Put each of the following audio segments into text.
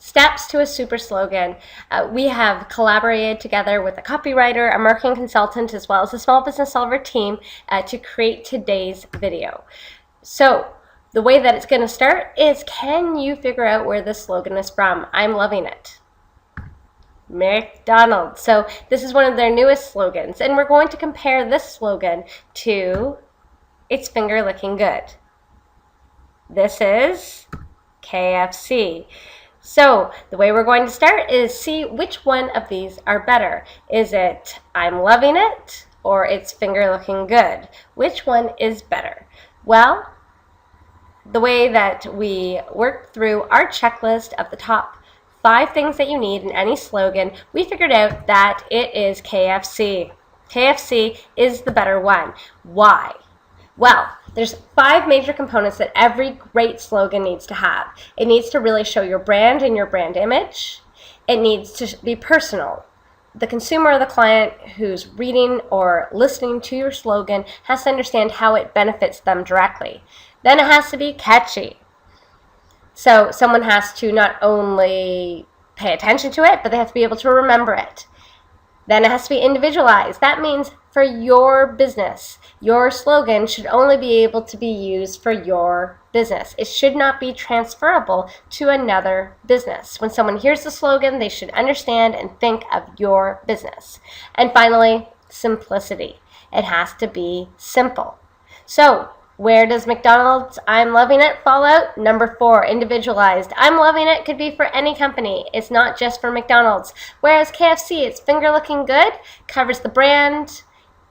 Steps to a super slogan. We have collaborated together with a copywriter, a marketing consultant, as well as a small business solver team to create today's video. So the way that it's going to start is, can you figure out where this slogan is from? I'm loving it. McDonald. So this is one of their newest slogans, and we're going to compare this slogan to It's Finger Looking Good. This is KFC. So the way we're going to start is see which one of these are better. Is it I'm loving it or it's finger looking good? Which one is better? Well, the way that we work through our checklist of the top 5 things that you need in any slogan, we figured out that it is KFC. KFC is the better one. Why? Well, there's 5 major components that every great slogan needs to have. It needs to really show your brand and your brand image. It needs to be personal. The consumer or the client who's reading or listening to your slogan has to understand how it benefits them directly. Then it has to be catchy. So someone has to not only pay attention to it, but they have to be able to remember it. Then it has to be individualized. That means for your business, your slogan should only be able to be used for your business. It should not be transferable to another business. When someone hears the slogan, they should understand and think of your business. And finally, simplicity. It has to be simple. So, where does McDonald's I'm loving it fall out? Number 4, individualized. I'm loving it could be for any company. It's not just for McDonald's. Whereas KFC, it's finger looking good, covers the brand.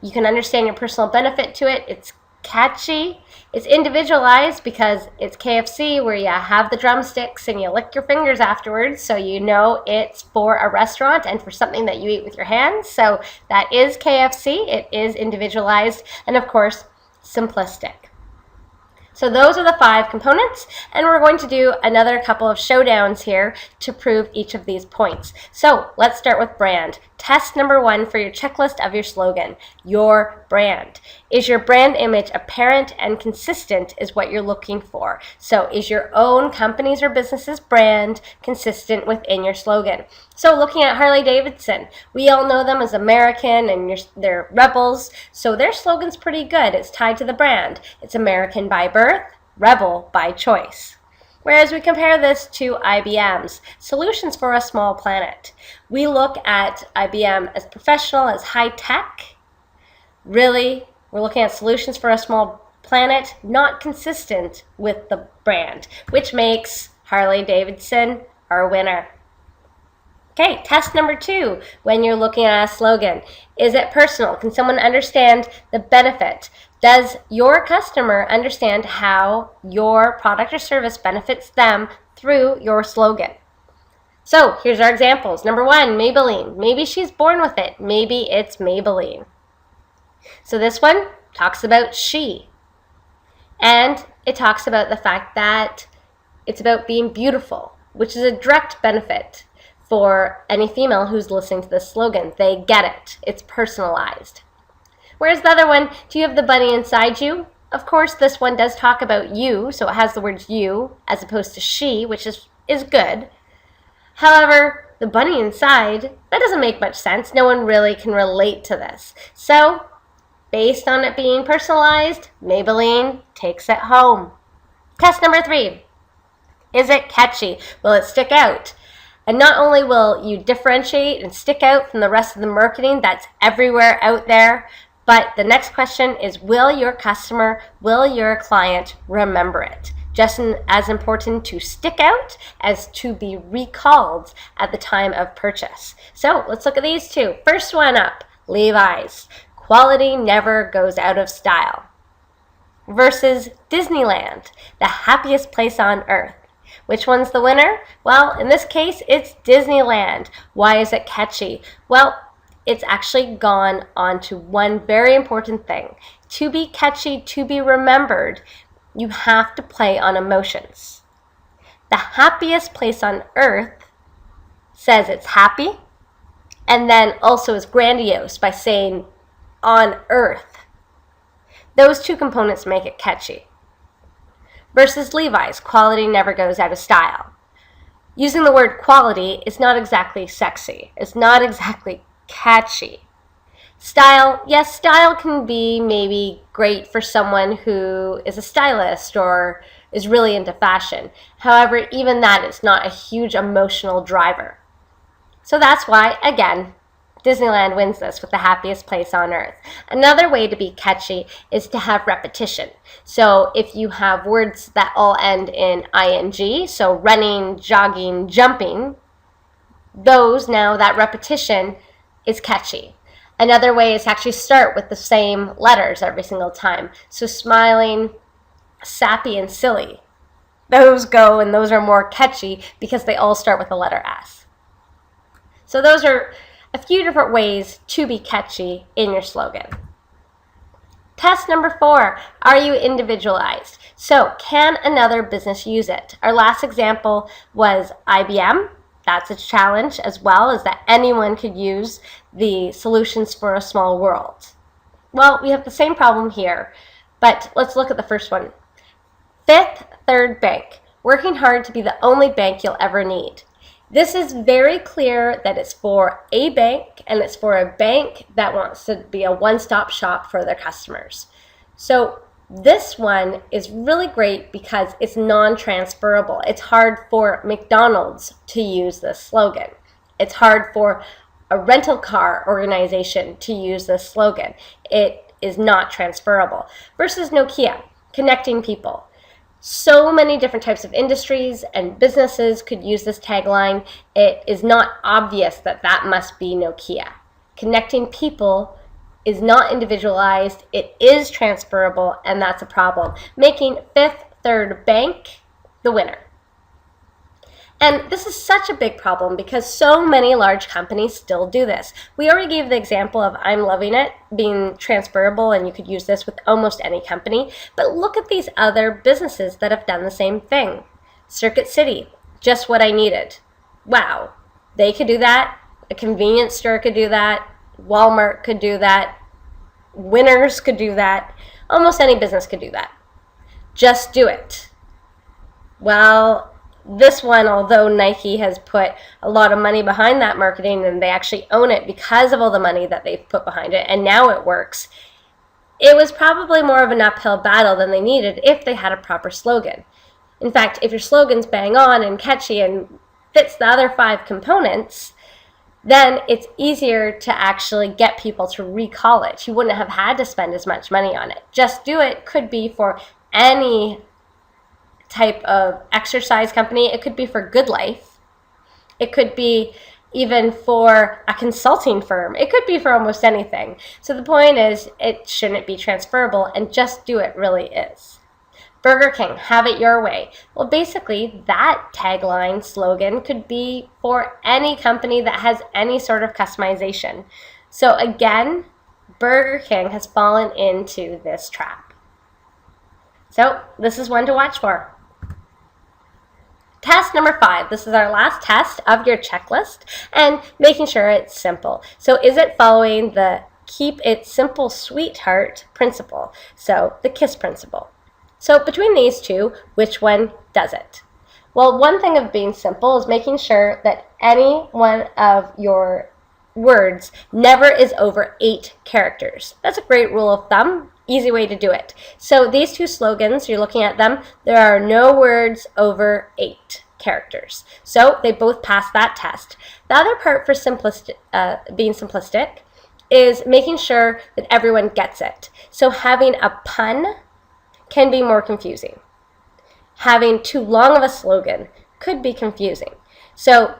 You can understand your personal benefit to it. It's catchy. It's individualized because it's KFC, where you have the drumsticks and you lick your fingers afterwards, so you know it's for a restaurant and for something that you eat with your hands. So that is KFC. It is individualized. And of course, simplistic. So those are the 5 components, and we're going to do another couple of showdowns here to prove each of these points. So let's start with brand. Test number 1 for your checklist of your slogan, your brand. Is your brand image apparent and consistent is what you're looking for. So is your own company's or business's brand consistent within your slogan? So looking at Harley-Davidson, we all know them as American and they're rebels. So their slogan's pretty good. It's tied to the brand. It's American by birth, rebel by choice. Whereas we compare this to IBM's Solutions for a Small Planet. We look at IBM as professional, as high tech. Really, we're looking at solutions for a small planet, not consistent with the brand, which makes Harley-Davidson our winner. Okay, test number 2, when you're looking at a slogan. Is it personal? Can someone understand the benefit? Does your customer understand how your product or service benefits them through your slogan? So here's our examples. Number 1, Maybelline. Maybe she's born with it. Maybe it's Maybelline. So this one talks about she. And it talks about the fact that it's about being beautiful, which is a direct benefit for any female who's listening to this slogan. They get it. It's personalized. Whereas the other one, do you have the bunny inside you? Of course, this one does talk about you, so it has the words you as opposed to she, which is good. However, the bunny inside, that doesn't make much sense. No one really can relate to this. So, based on it being personalized, Maybelline takes it home. Test number 3. Is it catchy? Will it stick out? And not only will you differentiate and stick out from the rest of the marketing that's everywhere out there, but the next question is, will your customer, will your client remember it? Just as important to stick out as to be recalled at the time of purchase. So let's look at these 2. First one up, Levi's. Quality never goes out of style. Versus Disneyland, the happiest place on earth. Which one's the winner? Well, in this case, it's Disneyland. Why is it catchy? Well, it's actually gone on to one very important thing. To be catchy, to be remembered, you have to play on emotions. The happiest place on earth says it's happy, and then also is grandiose by saying on earth. Those 2 components make it catchy. Versus Levi's, quality never goes out of style. Using the word quality is not exactly sexy. It's not exactly catchy. Style, yes, style can be maybe great for someone who is a stylist or is really into fashion. However, even that is not a huge emotional driver. So that's why, again, Disneyland wins this with the happiest place on earth. Another way to be catchy is to have repetition. So if you have words that all end in ing, so running, jogging, jumping, that repetition is catchy. Another way is to actually start with the same letters every single time. So smiling, sappy, and silly. Those go, and those are more catchy because they all start with the letter S. So those are a few different ways to be catchy in your slogan. Test number 4, are you individualized? So can another business use it? Our last example was IBM. That's a challenge, as well as that anyone could use the solutions for a small world. Well, we have the same problem here, but let's look at the first one. Fifth Third Bank, working hard to be the only bank you'll ever need. This is very clear that it's for a bank, and it's for a bank that wants to be a one-stop shop for their customers. So this one is really great because it's non-transferable. It's hard for McDonald's to use this slogan. It's hard for a rental car organization to use this slogan. It is not transferable. Versus Nokia, connecting people. So many different types of industries and businesses could use this tagline. It is not obvious that that must be Nokia. Connecting people is not individualized. It is transferable, and that's a problem, making Fifth Third Bank the winner. And this is such a big problem because so many large companies still do this. We already gave the example of I'm Loving It being transferable, and you could use this with almost any company. But look at these other businesses that have done the same thing. Circuit City, just what I needed. Wow, they could do that. A convenience store could do that. Walmart could do that. Winners could do that. Almost any business could do that. Just do it. Well, this one, although Nike has put a lot of money behind that marketing and they actually own it because of all the money that they've put behind it, and now it works, it was probably more of an uphill battle than they needed if they had a proper slogan. In fact, if your slogan's bang on and catchy and fits the other 5 components, then it's easier to actually get people to recall it. You wouldn't have had to spend as much money on it. Just Do It could be for any type of exercise company. It could be for Good Life. It could be even for a consulting firm. It could be for almost anything. So the point is, it shouldn't be transferable, and Just Do It really is. Burger King, have it your way. Well, basically, that tagline slogan could be for any company that has any sort of customization. So again, Burger King has fallen into this trap. So this is one to watch for. Test number 5. This is our last test of your checklist, and making sure it's simple. So is it following the keep it simple, sweetheart principle? So the KISS principle. So between these two, which one does it? Well, one thing of being simple is making sure that any one of your words never is over 8 characters. That's a great rule of thumb. Easy way to do it. So these 2 slogans, you're looking at them, there are no words over 8 characters. So they both pass that test. The other part for being simplistic is making sure that everyone gets it. So having a pun can be more confusing. Having too long of a slogan could be confusing. So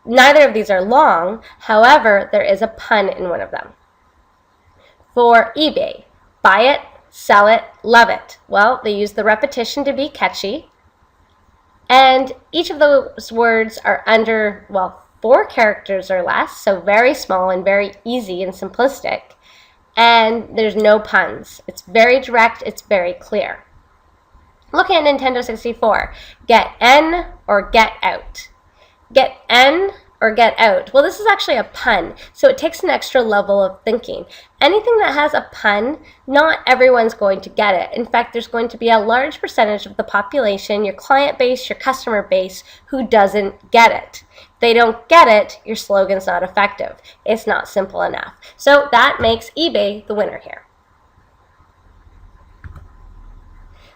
neither of these are long, however, there is a pun in one of them. For eBay, buy it, sell it, love it. Well, they use the repetition to be catchy. And each of those words are under, 4 characters or less, so very small and very easy and simplistic. And there's no puns. It's very direct, it's very clear. Looking at Nintendo 64, get N or get out. Get N or get out. Well, this is actually a pun, so it takes an extra level of thinking. Anything that has a pun, not everyone's going to get it. In fact, there's going to be a large percentage of the population, your client base, your customer base, who doesn't get it. If they don't get it, your slogan's not effective. It's not simple enough. So that makes eBay the winner here.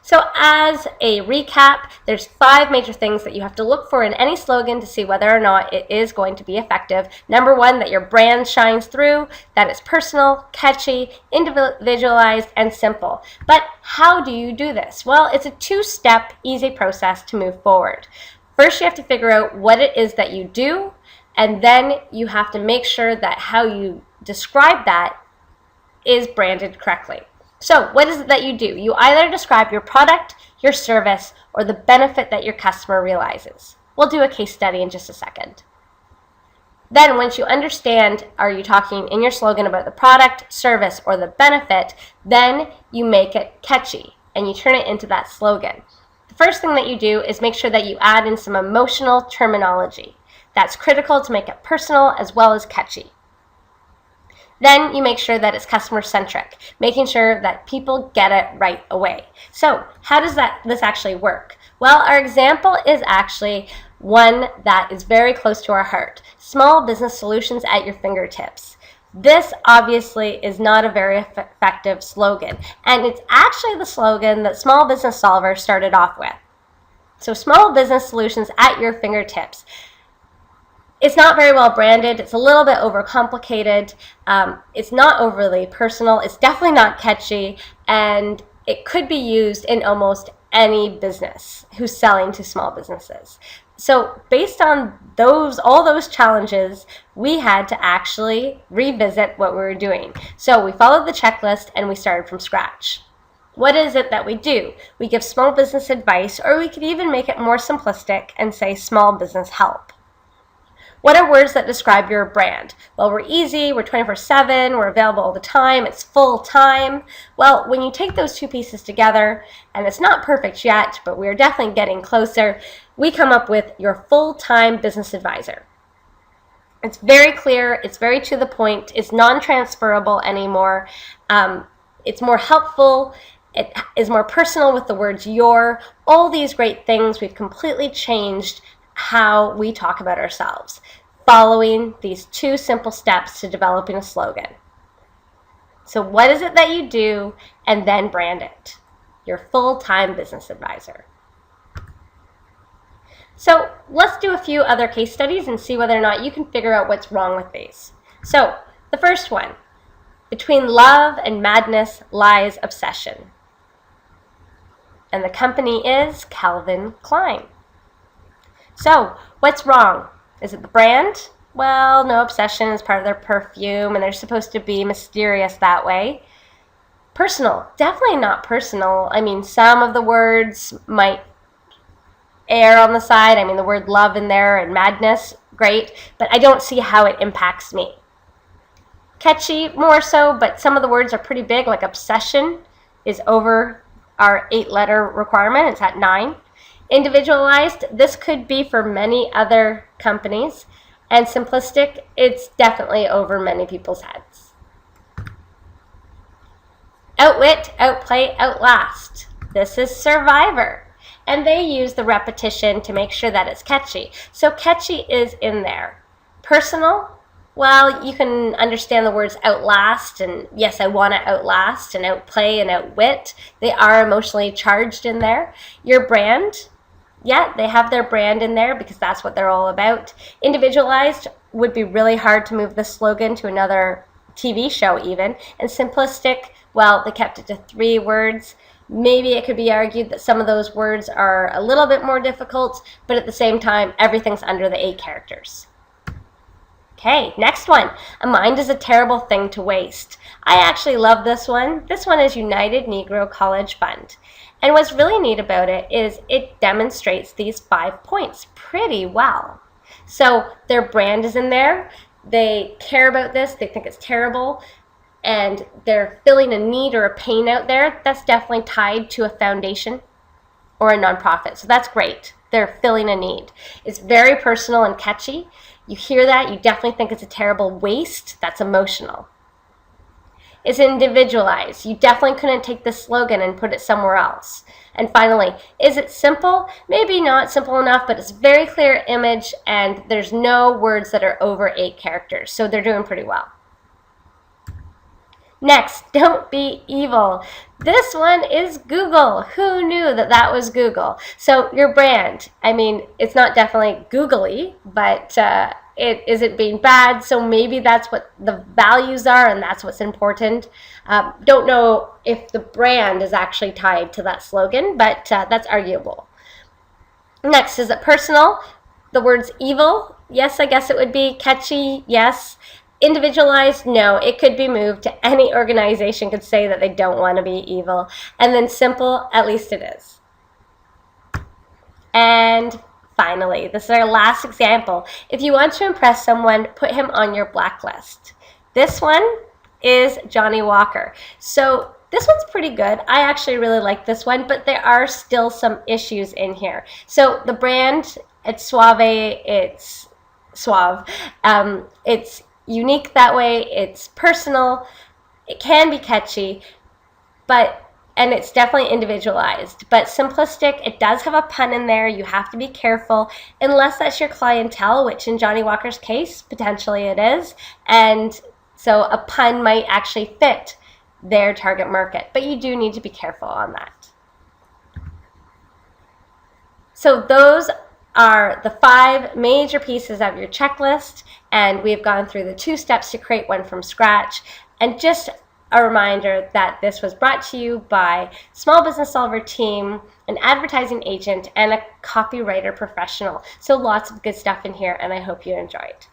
So as a recap, there's 5 major things that you have to look for in any slogan to see whether or not it is going to be effective. Number 1, that your brand shines through, that it's personal, catchy, individualized, and simple. But how do you do this? Well, it's a 2-step, easy process to move forward. First, you have to figure out what it is that you do, and then you have to make sure that how you describe that is branded correctly. So what is it that you do? You either describe your product, your service, or the benefit that your customer realizes. We'll do a case study in just a second. Then once you understand, are you talking in your slogan about the product, service, or the benefit, then you make it catchy and you turn it into that slogan. The first thing that you do is make sure that you add in some emotional terminology. That's critical to make it personal as well as catchy. Then you make sure that it's customer-centric, making sure that people get it right away. So how does this actually work? Well, our example is actually one that is very close to our heart. Small business solutions at your fingertips. This obviously is not a very effective slogan, and it's actually the slogan that Small Business Solver started off with. So small business solutions at your fingertips. It's not very well branded. It's a little bit overcomplicated. It's not overly personal. It's definitely not catchy, and it could be used in almost any business who's selling to small businesses. So based on all those challenges, we had to actually revisit what we were doing. So we followed the checklist and we started from scratch. What is it that we do? We give small business advice, or we could even make it more simplistic and say small business help. What are words that describe your brand? Well, we're easy, we're 24/7, we're available all the time, it's full time. Well, when you take those 2 pieces together, and it's not perfect yet, but we're definitely getting closer, we come up with your full-time business advisor. It's very clear, it's very to the point, it's non-transferable anymore, it's more helpful, it is more personal with the words your, all these great things. We've completely changed how we talk about ourselves, following these 2 simple steps to developing a slogan. So what is it that you do, and then brand it? Your full-time business advisor. So let's do a few other case studies and see whether or not you can figure out what's wrong with these. So the first one, between love and madness lies obsession. And the company is Calvin Klein. So, what's wrong? Is it the brand? Well, no, obsession is part of their perfume, and they're supposed to be mysterious that way. Personal, definitely not personal. I mean, some of the words might err on the side. I mean, the word love in there and madness, great, but I don't see how it impacts me. Catchy, more so, but some of the words are pretty big, like obsession is over our 8-letter requirement. It's at 9. Individualized, this could be for many other companies, and simplistic, it's definitely over many people's heads. Outwit, outplay, outlast. This is Survivor, and they use the repetition to make sure that it's catchy. So catchy is in there. Personal, well, you can understand the words outlast, and yes, I want to outlast, and outplay and outwit. They are emotionally charged in there. Your brand, yeah, they have their brand in there because that's what they're all about. Individualized would be really hard to move this slogan to another TV show even. And simplistic, well, they kept it to 3 words. Maybe it could be argued that some of those words are a little bit more difficult, but at the same time, everything's under the 8 characters. Okay, next one. A mind is a terrible thing to waste. I actually love this one. This one is United Negro College Fund. And what's really neat about it is it demonstrates these 5 points pretty well. So their brand is in there. They care about this. They think it's terrible. And they're filling a need or a pain out there. That's definitely tied to a foundation or a nonprofit. So that's great. They're filling a need. It's very personal and catchy. You hear that, you definitely think it's a terrible waste. That's emotional. Is individualized. You definitely couldn't take this slogan and put it somewhere else. And finally, is it simple? Maybe not simple enough, but it's very clear image and there's no words that are over 8 characters. So they're doing pretty well. Next, don't be evil. This one is Google. Who knew that that was Google? So your brand, I mean, it's not definitely googly, but it isn't being bad. So maybe that's what the values are and that's what's important. Don't know if the brand is actually tied to that slogan, but that's arguable. Next, is it personal? The words evil, yes, I guess it would be. Catchy, yes. Individualized, no, it could be moved to any organization could say that they don't want to be evil. And then simple, at least it is. And finally, this is our last example. If you want to impress someone, put him on your blacklist. This one is Johnny Walker. So this one's pretty good. I actually really like this one, but there are still some issues in here. So the brand, it's suave, it's suave. It's unique that way, it's personal, it can be catchy, and it's definitely individualized, but simplistic. It does have a pun in there. You have to be careful, unless that's your clientele, which in Johnny Walker's case, potentially it is, and so a pun might actually fit their target market, but you do need to be careful on that. So those are the 5 major pieces of your checklist, and we've gone through the 2 steps to create one from scratch. And just a reminder that this was brought to you by Small Business Solver team, an advertising agent, and a copywriter professional. So lots of good stuff in here, and I hope you enjoyed.